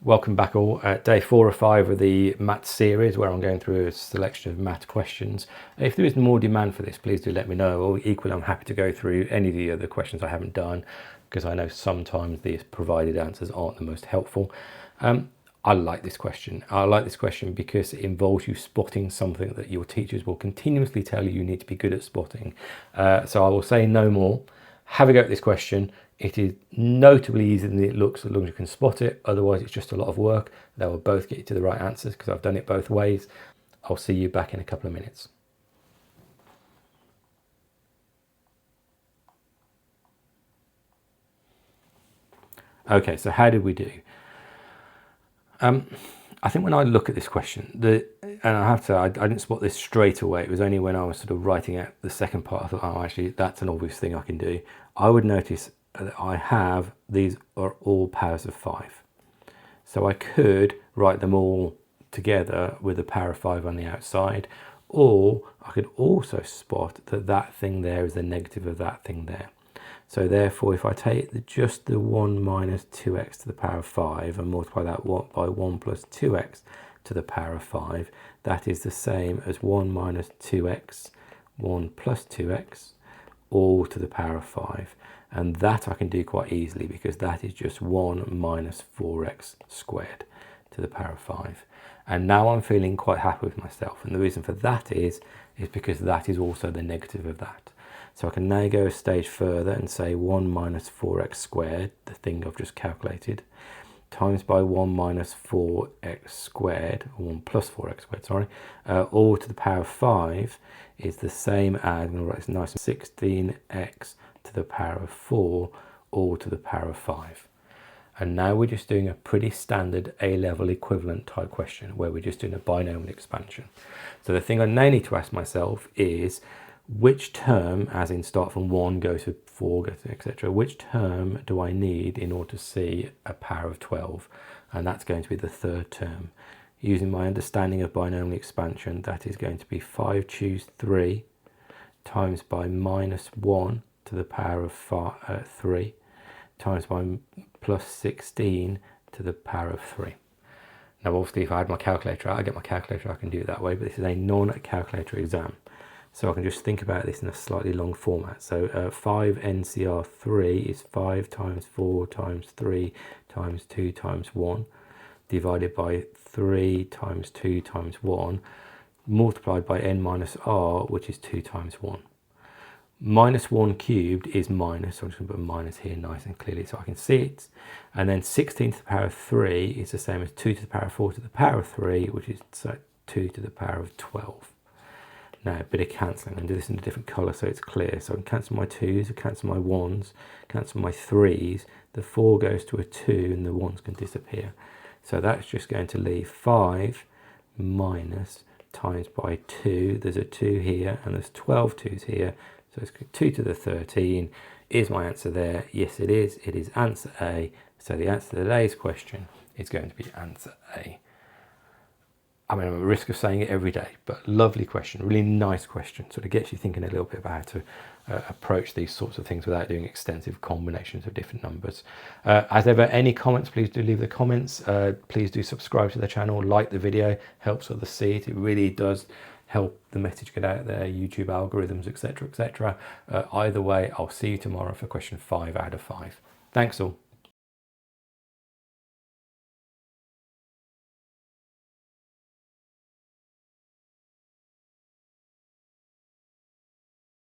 Welcome back all. Day 4 or 5 of the math series where I'm going through a selection of math questions. If there is more demand for this, please do let me know. Or equally, I'm happy to go through any of the other questions I haven't done, because I know sometimes the provided answers aren't the most helpful. I like this question. I like this question because it involves you spotting something that your teachers will continuously tell you need to be good at spotting. So I will say no more. Have a go at this question. It is notably easier than it looks as long as you can spot it. Otherwise, it's just a lot of work. They will both get you to the right answers because I've done it both ways. I'll see you back in a couple of minutes. Okay, so how did we do? I think when I look at this question, and I have to, I didn't spot this straight away. It was only when I was sort of writing out the second part, I thought, oh, actually, that's an obvious thing I can do. I would notice that I have, these are all powers of 5. So I could write them all together with a power of 5 on the outside, or I could also spot that that thing there is the negative of that thing there. So therefore, if I take just the 1 minus 2x to the power of 5 and multiply that by 1 plus 2x to the power of 5, that is the same as 1 minus 2x, 1 plus 2x, all to the power of 5. And that I can do quite easily because that is just 1 minus 4x squared to the power of 5. And now I'm feeling quite happy with myself. And the reason for that is because that is also the negative of that. So I can now go a stage further and say 1 minus 4x squared, the thing I've just calculated, times by 1 minus 4x squared, or 1 plus 4x squared, sorry, all to the power of 5 is the same as, I'm going to write this nice, 16x to the power of 4, all to the power of 5. And now we're just doing a pretty standard A-level equivalent type question where we're just doing a binomial expansion. So the thing I now need to ask myself is, which term, as in start from 1, go to 4, go to etc., which term do I need in order to see a power of 12? And that's going to be the third term. Using my understanding of binomial expansion, that is going to be 5 choose 3 times by minus 1 to the power of 3 times by plus 16 to the power of 3. Now obviously if I had my calculator out, I get my calculator, I can do it that way, but this is a non-calculator exam. So I can just think about this in a slightly long format. So 5 NCR 3 is 5 times 4 times 3 times 2 times 1 divided by 3 times 2 times 1 multiplied by n minus r, which is 2 times 1. Minus 1 cubed is minus, so I'm just going to put minus here nice and clearly so I can see it. And then 16 to the power of 3 is the same as 2 to the power of 4 to the power of 3, which is 2 to the power of 12. Now a bit of cancelling, and do this in a different colour so it's clear. So I can cancel my 2s, I cancel my 1s, cancel my 3s, the 4 goes to a 2 and the 1s can disappear. So that's just going to leave 5 minus times by 2, there's a 2 here and there's 12 2's here, so it's 2 to the 13. Is my answer there? Yes it is answer A. So the answer to today's question is going to be answer A. I mean, I'm at risk of saying it every day, but lovely question, really nice question. Sort of gets you thinking a little bit about how to approach these sorts of things without doing extensive combinations of different numbers. As ever, any comments, please do leave the comments. Please do subscribe to the channel, like the video, helps others see it. It really does help the message get out there, YouTube algorithms, etc., etc. Either way, I'll see you tomorrow for question 5 out of 5. Thanks all.